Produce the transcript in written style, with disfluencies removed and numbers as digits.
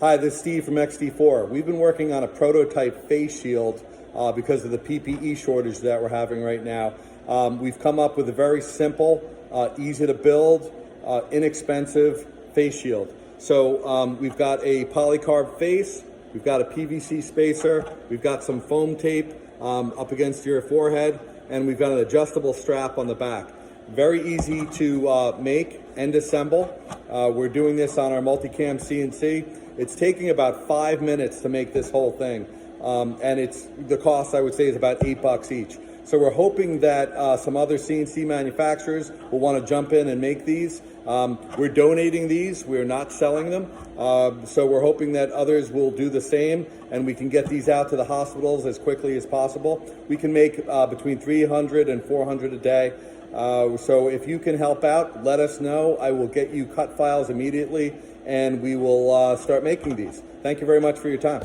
Hi, this is Steve from XDFour. We've been working on a prototype face shield because of the PPE shortage that we're having right now. We've come up with a very simple, easy to build, inexpensive face shield. So we've got a polycarb face, we've got a PVC spacer, we've got some foam tape up against your forehead, and we've got an adjustable strap on the back. Very easy to make and assemble. We're doing this on our multicam CNC. It's taking about 5 minutes to make this whole thing. And the cost, I would say, is about $8 each. So we're hoping that some other CNC manufacturers will want to jump in and make these. We're donating these, we're not selling them. So we're hoping that others will do the same and we can get these out to the hospitals as quickly as possible. We can make between 300 and 400 a day. So if you can help out, let us know. I will get you cut files immediately and we will start making these. Thank you very much for your time.